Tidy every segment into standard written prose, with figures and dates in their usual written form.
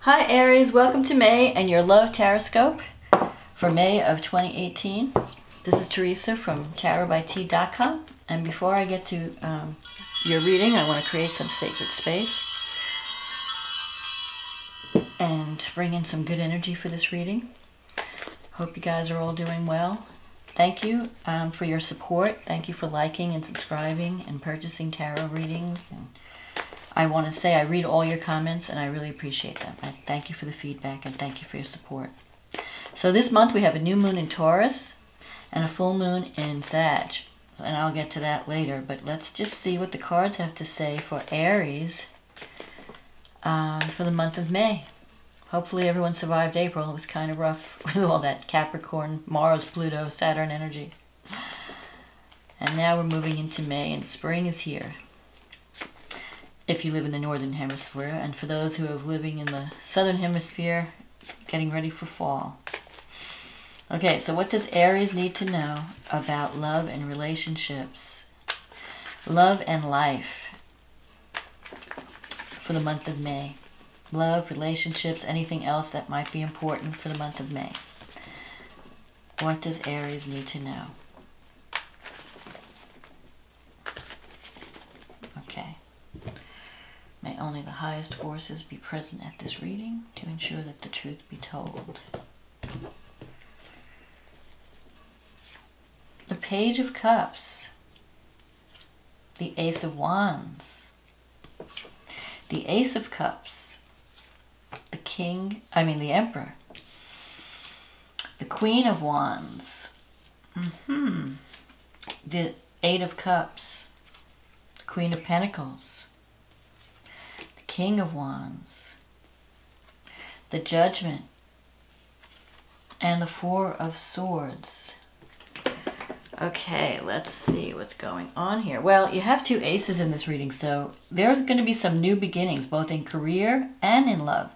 Hi Aries, welcome to May and your Love TarotScope for May of 2018. This is Teresa from tarotbyt.com, and before I get to your reading, I want to create some sacred space and bring in some good energy for this reading. Hope you guys are all doing well. Thank you for your support. Thank you for liking and subscribing and purchasing tarot readings. And I want to say I read all your comments and I really appreciate them. I thank you for the feedback and thank you for your support. So this month we have a new moon in Taurus and a full moon in Sag. And I'll get to that later, but let's just see what the cards have to say for Aries for the month of May. Hopefully everyone survived April. It was kind of rough with all that Capricorn, Mars, Pluto, Saturn energy. And now we're moving into May and spring is here, if you live in the Northern Hemisphere, and for those who are living in the Southern Hemisphere, getting ready for fall. Okay, so what does Aries need to know about love and relationships? Love and life for the month of May. Love, relationships, anything else that might be important for the month of May. What does Aries need to know? Okay. May only the highest forces be present at this reading to ensure that the truth be told. The Page of Cups. The Ace of Wands. The Ace of Cups. The Emperor. The Queen of Wands. The Eight of Cups. The Queen of Pentacles. King of Wands, the Judgment, and the Four of Swords. Okay, let's see what's going on here. Well, you have two aces in this reading, so there's going to be some new beginnings, both in career and in love.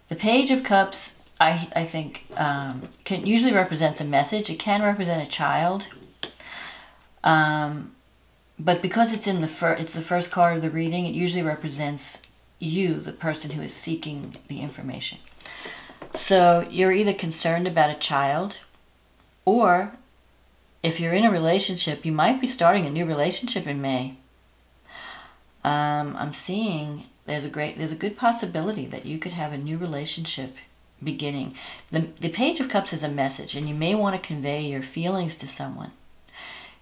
The Page of Cups, I think, can usually represents a message. It can represent a child. But because it's it's the first card of the reading, it usually represents you, the person who is seeking the information. So you're either concerned about a child, or if you're in a relationship, you might be starting a new relationship in May. I'm seeing there's a good possibility that you could have a new relationship beginning. The Page of Cups is a message, and you may want to convey your feelings to someone.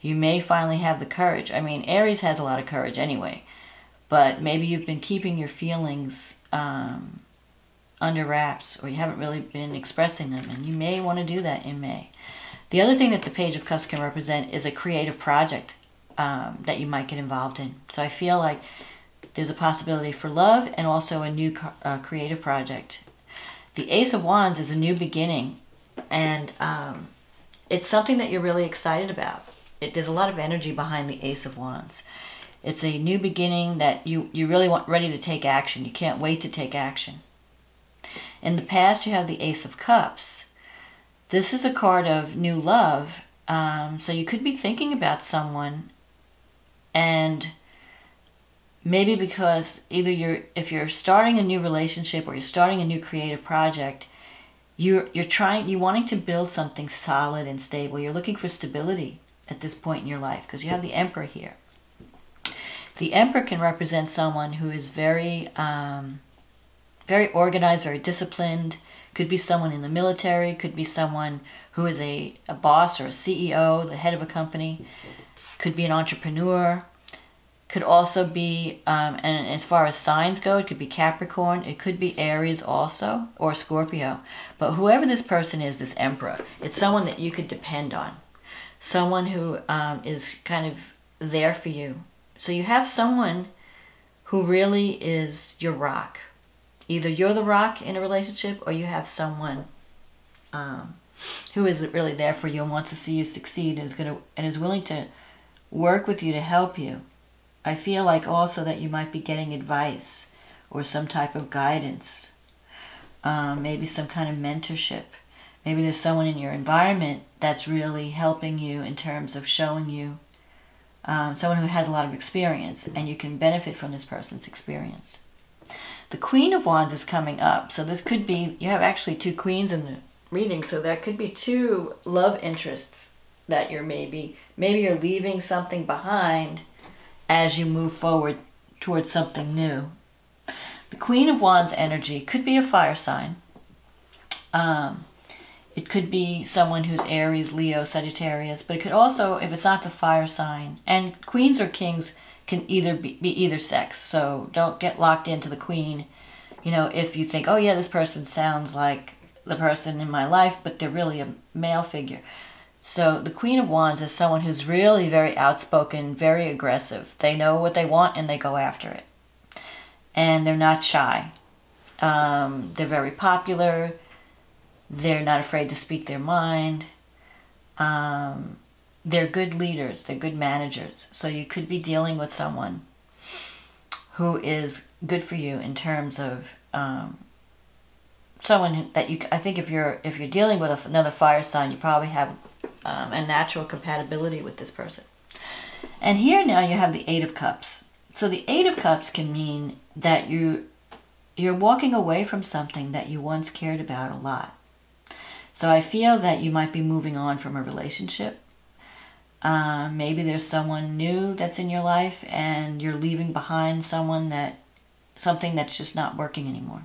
You may finally have the courage. I mean, Aries has a lot of courage anyway. But maybe you've been keeping your feelings under wraps, or you haven't really been expressing them, and you may want to do that in May. The other thing that the Page of Cups can represent is a creative project that you might get involved in. So I feel like there's a possibility for love and also a new creative project. The Ace of Wands is a new beginning, and it's something that you're really excited about. There's a lot of energy behind the Ace of Wands. It's a new beginning that you really ready to take action. You can't wait to take action. In the past, you have the Ace of Cups. This is a card of new love. So you could be thinking about someone, and maybe because if you're starting a new relationship or you're starting a new creative project, you're wanting to build something solid and stable. You're looking for stability at this point in your life because you have the Emperor here. The Emperor can represent someone who is very organized, very disciplined. Could be someone in the military. Could be someone who is a boss or a CEO, the head of a company. Could be an entrepreneur. Could also be, and as far as signs go, it could be Capricorn. It could be Aries also, or Scorpio. But whoever this person is, this Emperor, it's someone that you could depend on. Someone who is kind of there for you. So you have someone who really is your rock. Either you're the rock in a relationship, or you have someone who is really there for you and wants to see you succeed and is willing to work with you to help you. I feel like also that you might be getting advice or some type of guidance, maybe some kind of mentorship. Maybe there's someone in your environment that's really helping you in terms of showing you someone who has a lot of experience, and you can benefit from this person's experience. The Queen of Wands is coming up. So this could be, you have actually 2 queens in the reading. So that could be 2 love interests that you're maybe you're leaving something behind as you move forward towards something new. The Queen of Wands energy could be a fire sign. It could be someone who's Aries, Leo, Sagittarius, but it could also, if it's not the fire sign, and queens or kings can either be either sex, so don't get locked into the queen. You know, if you think, oh yeah, this person sounds like the person in my life, but they're really a male figure. So the Queen of Wands is someone who's really very outspoken, very aggressive. They know what they want and they go after it. And they're not shy. They're very popular. They're not afraid to speak their mind. They're good leaders. They're good managers. So you could be dealing with someone who is good for you in terms of someone that you. I think if you're dealing with another fire sign, you probably have a natural compatibility with this person. And here now you have the 8 of Cups. So the 8 of Cups can mean that you're walking away from something that you once cared about a lot. So I feel that you might be moving on from a relationship. Maybe there's someone new that's in your life and you're leaving behind something that's just not working anymore.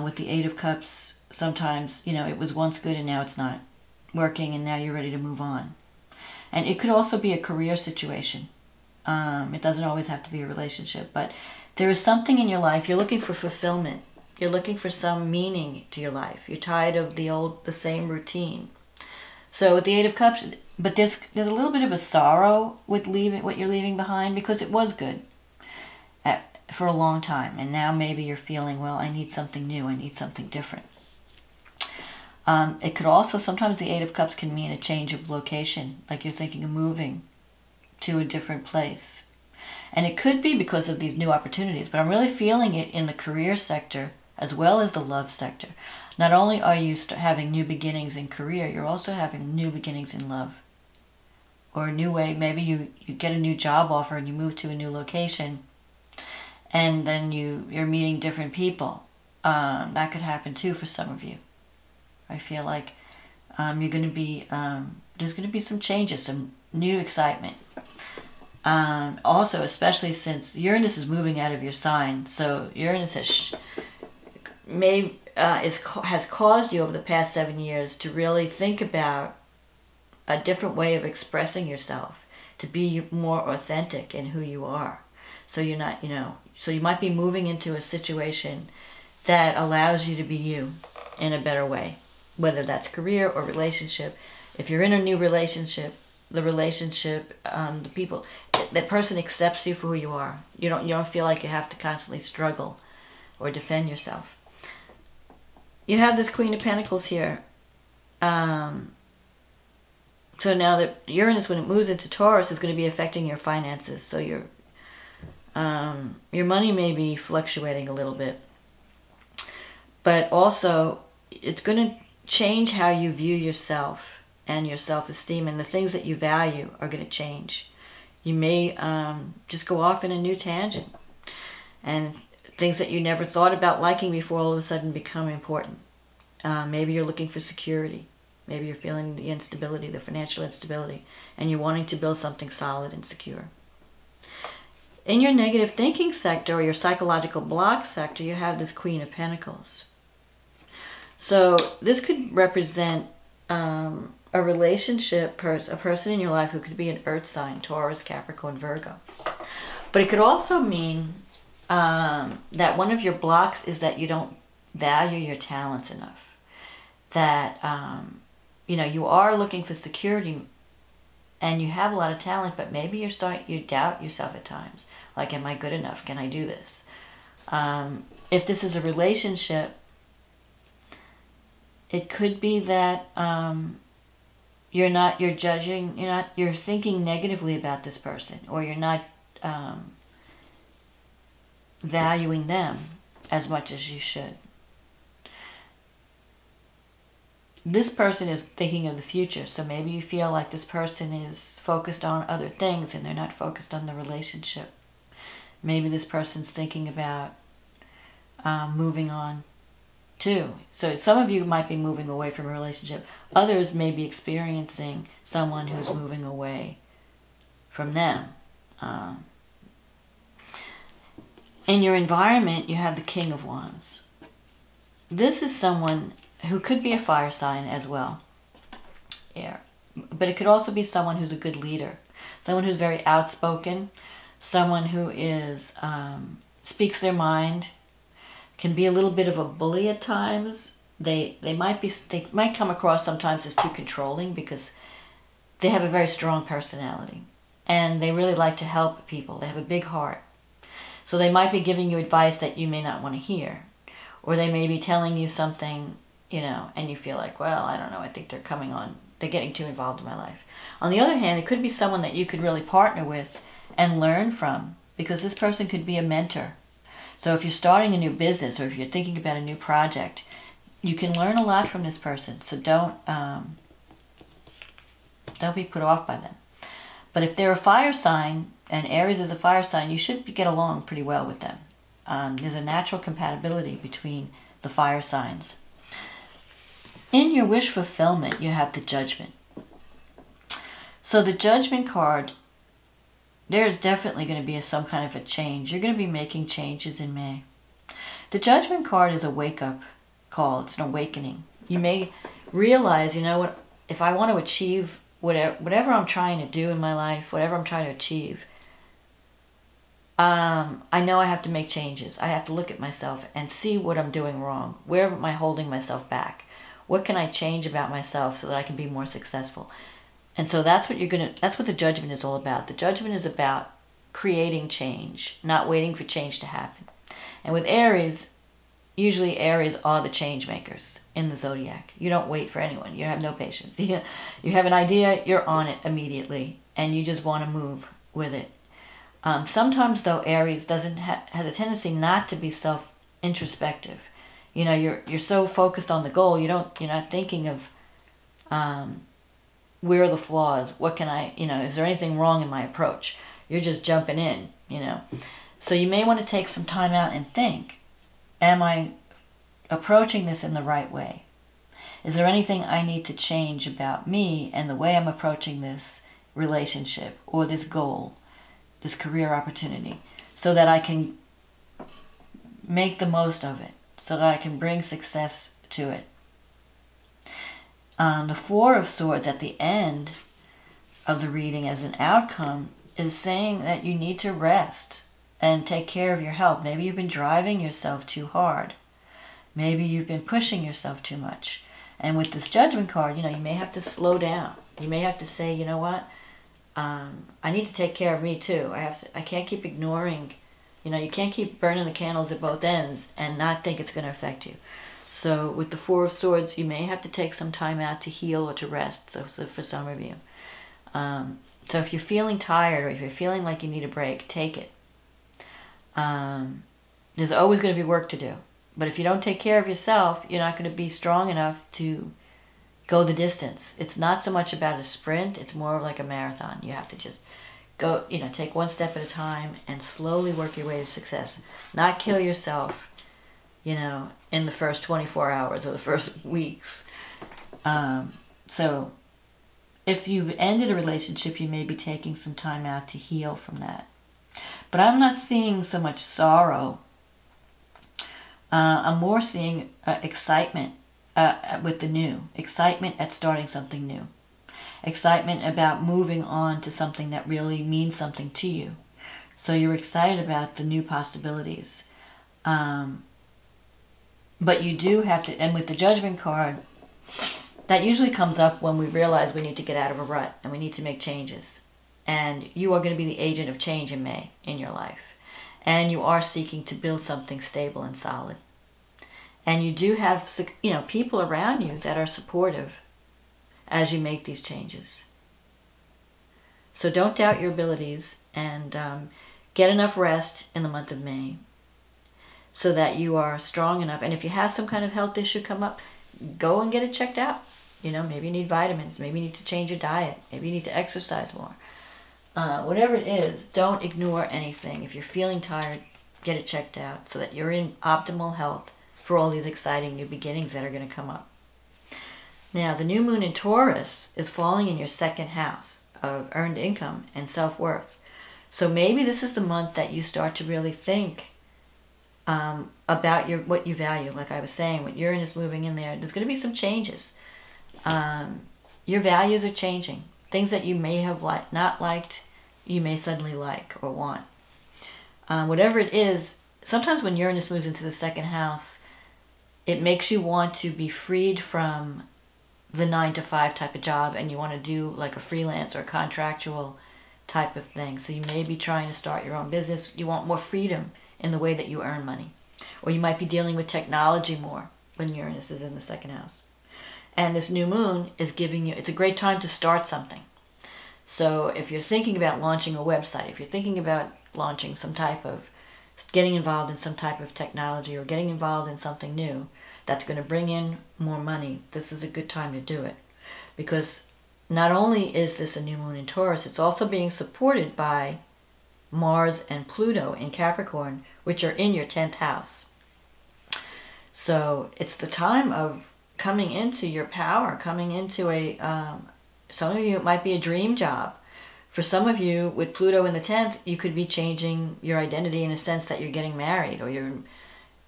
With the 8 of Cups, sometimes, you know, it was once good and now it's not working and now you're ready to move on. And it could also be a career situation. It doesn't always have to be a relationship, but there is something in your life. You're looking for fulfillment. You're looking for some meaning to your life. You're tired of the same routine. So with the 8 of Cups, but there's a little bit of a sorrow with leaving what you're leaving behind, because it was good for a long time, and now maybe you're feeling, well, I need something new. I need something different. It could also, sometimes the 8 of Cups can mean a change of location, like you're thinking of moving to a different place. And it could be because of these new opportunities, but I'm really feeling it in the career sector as well as the love sector. Not only are you having new beginnings in career, you're also having new beginnings in love. Or a new way, maybe you get a new job offer and you move to a new location, and then you're meeting different people. That could happen too for some of you. I feel like you're going to be, there's going to be some changes, some new excitement. Also, especially since Uranus is moving out of your sign, so Uranus has caused you over the past 7 years to really think about a different way of expressing yourself, to be more authentic in who you are. So you're not, so you might be moving into a situation that allows you to be you in a better way, whether that's career or relationship. If you're in a new relationship, the people, that person accepts you for who you are. You don't feel like you have to constantly struggle or defend yourself. You have this Queen of Pentacles here. So now that Uranus, when it moves into Taurus, is going to be affecting your finances. So your money may be fluctuating a little bit. But also, it's going to change how you view yourself and your self-esteem, and the things that you value are going to change. You may just go off in a new tangent, and things that you never thought about liking before all of a sudden become important. Maybe you're looking for security. Maybe you're feeling the instability, the financial instability, and you're wanting to build something solid and secure. In your negative thinking sector, or your psychological block sector, you have this Queen of Pentacles. So this could represent a relationship, a person in your life who could be an earth sign, Taurus, Capricorn, Virgo. But it could also mean that one of your blocks is that you don't value your talents enough. That, you are looking for security and you have a lot of talent, but maybe you doubt yourself at times. Like, am I good enough? Can I do this? If this is a relationship, it could be that you're thinking negatively about this person, or you're not valuing them as much as you should. This person is thinking of the future, so maybe you feel like this person is focused on other things and they're not focused on the relationship. Maybe this person's thinking about moving on too. So some of you might be moving away from a relationship. Others may be experiencing someone who's moving away from them. In your environment, you have the King of Wands. This is someone who could be a fire sign as well. Yeah. But it could also be someone who's a good leader. Someone who's very outspoken. Someone who is speaks their mind. Can be a little bit of a bully at times. They might come across sometimes as too controlling because they have a very strong personality. And they really like to help people. They have a big heart. So they might be giving you advice that you may not want to hear. Or they may be telling you something, you know, and you feel like, well, I don't know, I think they're getting too involved in my life. On the other hand, it could be someone that you could really partner with and learn from, because this person could be a mentor. So if you're starting a new business or if you're thinking about a new project, you can learn a lot from this person. So don't be put off by them. But if they're a fire sign, and Aries is a fire sign, you should get along pretty well with them. There's a natural compatibility between the fire signs. In your wish fulfillment, you have the Judgment. So the Judgment card, there's definitely going to be some kind of a change. You're going to be making changes in May. The Judgment card is a wake-up call. It's an awakening. You may realize, you know what, if I want to achieve whatever I'm trying to do in my life, whatever I'm trying to achieve, I know I have to make changes. I have to look at myself and see what I'm doing wrong. Where am I holding myself back? What can I change about myself so that I can be more successful? And so that's what the Judgment is all about. The Judgment is about creating change, not waiting for change to happen. And with Aries, usually Aries are the change makers in the zodiac. You don't wait for anyone. You have no patience. You have an idea, you're on it immediately, and you just want to move with it. Sometimes, though, Aries has a tendency not to be self-introspective. You know, you're so focused on the goal, you're not thinking of where are the flaws? What can I, is there anything wrong in my approach? You're just jumping in, So you may want to take some time out and think, am I approaching this in the right way? Is there anything I need to change about me and the way I'm approaching this relationship or this goal, this career opportunity, so that I can make the most of it, so that I can bring success to it? The Four of Swords at the end of the reading as an outcome is saying that you need to rest and take care of your health. Maybe you've been driving yourself too hard. Maybe you've been pushing yourself too much. And with this Judgment card, you may have to slow down. You may have to say, you know what? I need to take care of me too. I can't keep ignoring, you can't keep burning the candles at both ends and not think it's going to affect you. So with the Four of Swords, you may have to take some time out to heal or to rest. So for some of you. So if you're feeling tired or if you're feeling like you need a break, take it. There's always going to be work to do. But if you don't take care of yourself, you're not going to be strong enough to go the distance. It's not so much about a sprint. It's more like a marathon. You have to just go, take one step at a time and slowly work your way to success. Not kill yourself, in the first 24 hours or the first weeks. So if you've ended a relationship, you may be taking some time out to heal from that. But I'm not seeing so much sorrow. I'm more seeing excitement with the new. Excitement at starting something new. Excitement about moving on to something that really means something to you. So you're excited about the new possibilities. But you do have to, and with the Judgment card, that usually comes up when we realize we need to get out of a rut and we need to make changes. And you are going to be the agent of change in May in your life. And you are seeking to build something stable and solid. And you do have, people around you that are supportive as you make these changes. So don't doubt your abilities and get enough rest in the month of May so that you are strong enough. And if you have some kind of health issue come up, go and get it checked out. Maybe you need vitamins. Maybe you need to change your diet. Maybe you need to exercise more. Whatever it is, don't ignore anything. If you're feeling tired, get it checked out so that you're in optimal health for all these exciting new beginnings that are going to come up. Now, the new moon in Taurus is falling in your second house of earned income and self-worth. So maybe this is the month that you start to really think about what you value. Like I was saying, with Uranus moving in there, there's going to be some changes. Your values are changing. Things that you may have not liked, you may suddenly like or want. Whatever it is, sometimes when Uranus moves into the second house, it makes you want to be freed from the 9-to-5 type of job, and you want to do like a freelance or contractual type of thing. So you may be trying to start your own business. You want more freedom in the way that you earn money. Or you might be dealing with technology more when Uranus is in the second house. And this new moon is giving you, it's a great time to start something. So if you're thinking about launching a website, if you're thinking about launching some type of, getting involved in some type of technology or getting involved in something new that's going to bring in more money, this is a good time to do it. Because not only is this a new moon in Taurus, it's also being supported by Mars and Pluto in Capricorn, which are in your 10th house. So it's the time of coming into your power, coming into a, some of you, it might be a dream job. For some of you, with Pluto in the 10th, you could be changing your identity in a sense that you're getting married, or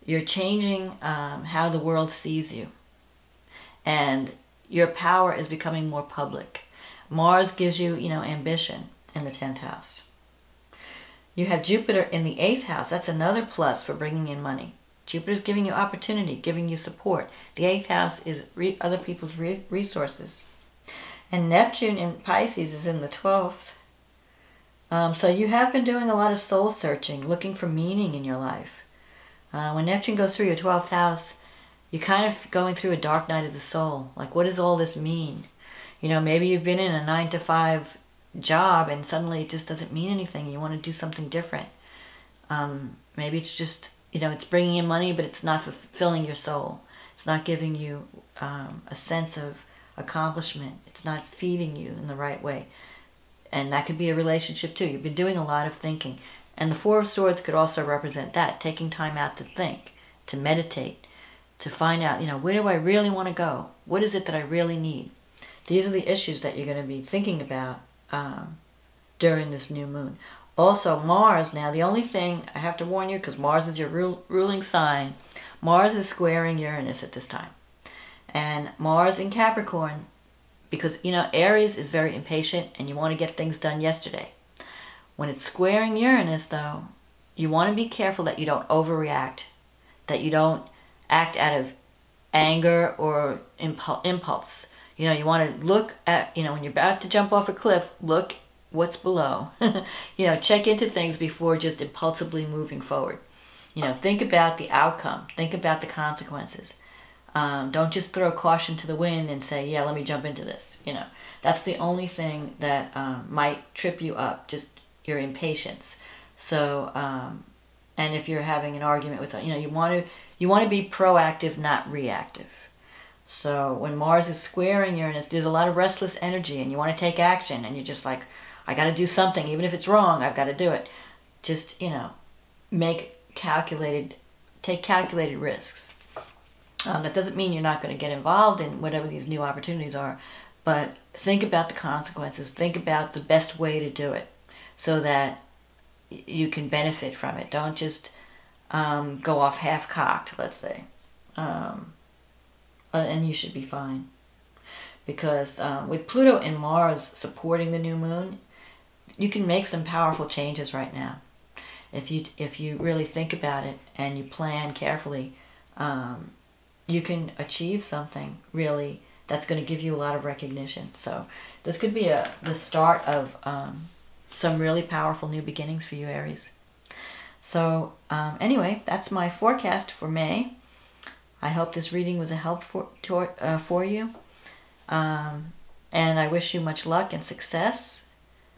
you're changing how the world sees you. And your power is becoming more public. Mars gives you, ambition in the 10th house. You have Jupiter in the 8th house. That's another plus for bringing in money. Jupiter's giving you opportunity, giving you support. The 8th house is other people's resources. And Neptune in Pisces is in the 12th. So you have been doing a lot of soul searching, looking for meaning in your life. When Neptune goes through your 12th house, you're kind of going through a dark night of the soul. Like, what does all this mean? Maybe you've been in a 9-to-5 job and suddenly it just doesn't mean anything. You want to do something different. Maybe it's just, it's bringing in money, but it's not fulfilling your soul. It's not giving you a sense of accomplishment. It's not feeding you in the right way. And that could be a relationship too. You've been doing a lot of thinking. And the Four of Swords could also represent that, taking time out to think, to meditate, to find out, where do I really want to go? What is it that I really need? These are the issues that you're going to be thinking about during this new moon. Also, Mars, now the only thing I have to warn you, because Mars is your ruling sign, Mars is squaring Uranus at this time. And Mars in Capricorn, because, Aries is very impatient and you want to get things done yesterday. When it's squaring Uranus, though, you want to be careful that you don't overreact, that you don't act out of anger or impulse. You want to look at, when you're about to jump off a cliff, look what's below. Check into things before just impulsively moving forward. Think about the outcome. Think about the consequences. Don't just throw caution to the wind and say, yeah, let me jump into this. That's the only thing that might trip you up, just your impatience. So, and if you're having an argument with, you want to be proactive, not reactive. So when Mars is squaring Uranus, there's a lot of restless energy and you want to take action and you're just like, I got to do something. Even if it's wrong, I've got to do it. Just, take calculated risks. That doesn't mean you're not going to get involved in whatever these new opportunities are, but think about the consequences. Think about the best way to do it so that you can benefit from it. Don't just go off half-cocked, let's say. And you should be fine. Because with Pluto and Mars supporting the new moon, you can make some powerful changes right now. If you really think about it and you plan carefully, you can achieve something really that's going to give you a lot of recognition. So this could be the start of some really powerful new beginnings for you, Aries. So anyway, that's my forecast for May. I hope this reading was a help for you. And I wish you much luck and success.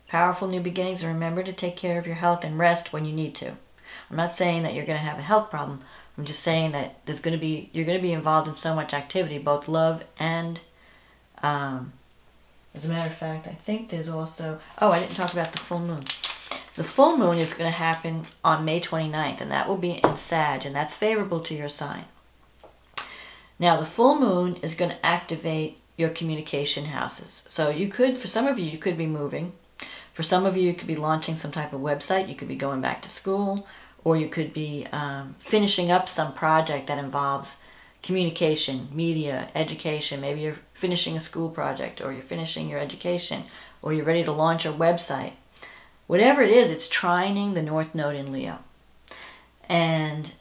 Powerful new beginnings, and remember to take care of your health and rest when you need to. I'm not saying that you're going to have a health problem. I'm just saying that you're going to be involved in so much activity, both love and, as a matter of fact, I think there's also, I didn't talk about the full moon. The full moon is going to happen on May 29th, and that will be in Sag, and that's favorable to your sign. Now, the full moon is going to activate your communication houses. So you could, for some of you, you could be moving. For some of you, you could be launching some type of website. You could be going back to school, or you could be finishing up some project that involves communication, media, education. Maybe you're finishing a school project, or you're finishing your education, or you're ready to launch a website. Whatever it is, it's trining the North Node in Leo. And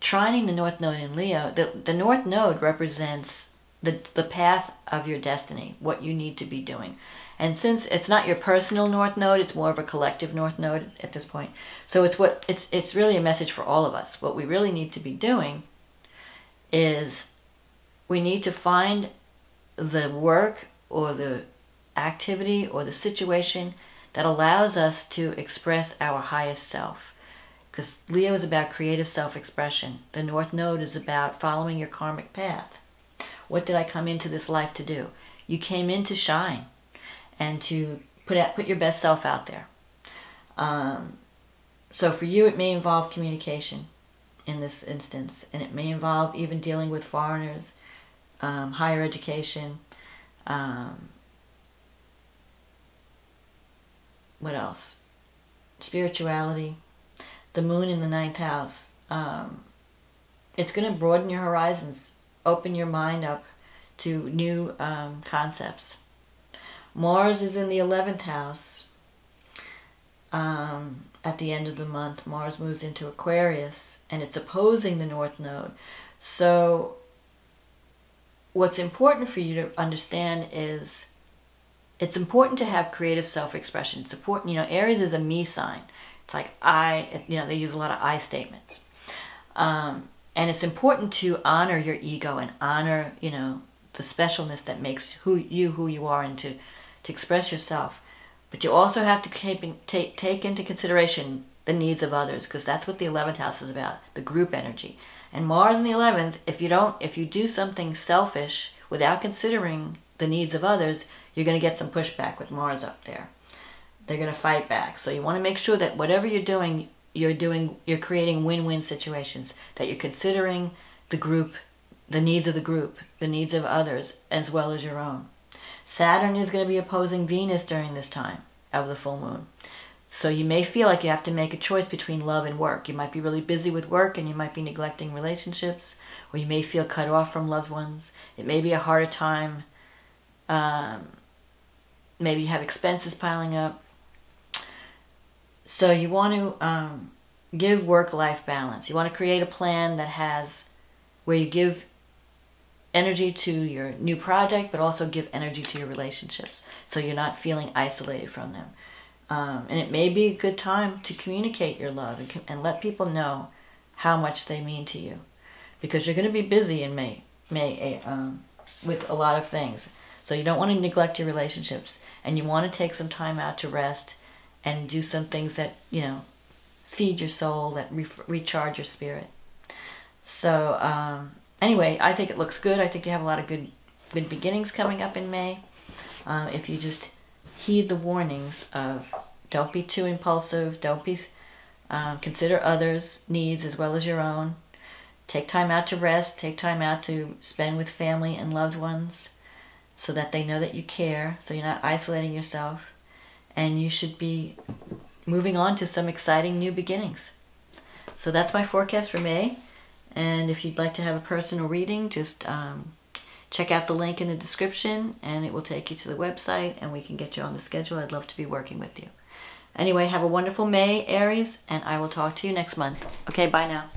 trining the North Node in Leo, the North Node represents the path of your destiny, what you need to be doing. And since it's not your personal North Node, it's more of a collective North Node at this point. So it's really a message for all of us. What we really need to be doing is we need to find the work or the activity or the situation that allows us to express our highest self. Because Leo is about creative self-expression. The North Node is about following your karmic path. What did I come into this life to do? You came in to shine and to put your best self out there. So for you, it may involve communication in this instance, and it may involve even dealing with foreigners, higher education. What else? Spirituality. The moon in the 9th house. It's going to broaden your horizons, open your mind up to new concepts. Mars is in the 11th house. At the end of the month, Mars moves into Aquarius, and it's opposing the North Node. So what's important for you to understand is it's important to have creative self-expression. It's important, you know, Aries is a me sign. It's like they use a lot of I statements. And it's important to honor your ego and honor, the specialness that makes who you are, and to express yourself. But you also have to take into consideration the needs of others, because that's what the 11th house is about, the group energy. And Mars in the 11th, if you do something selfish without considering the needs of others, you're going to get some pushback with Mars up there. They're going to fight back. So you want to make sure that whatever you're doing, you're creating win-win situations, that you're considering the group, the needs of the group, the needs of others, as well as your own. Saturn is going to be opposing Venus during this time of the full moon. So you may feel like you have to make a choice between love and work. You might be really busy with work and you might be neglecting relationships, or you may feel cut off from loved ones. It may be a harder time. Maybe you have expenses piling up. So you want to give work-life balance. You want to create a plan where you give energy to your new project, but also give energy to your relationships, so you're not feeling isolated from them. And it may be a good time to communicate your love and let people know how much they mean to you, because you're going to be busy in May with a lot of things. So you don't want to neglect your relationships, and you want to take some time out to rest and do some things that, feed your soul, that recharge your spirit. So anyway, I think it looks good. I think you have a lot of good beginnings coming up in May. If you just heed the warnings of don't be too impulsive, consider others' needs as well as your own. Take time out to rest, take time out to spend with family and loved ones, so that they know that you care, so you're not isolating yourself. And you should be moving on to some exciting new beginnings. So that's my forecast for May. And if you'd like to have a personal reading, just check out the link in the description, and it will take you to the website, and we can get you on the schedule. I'd love to be working with you. Anyway, have a wonderful May, Aries, and I will talk to you next month. Okay, bye now.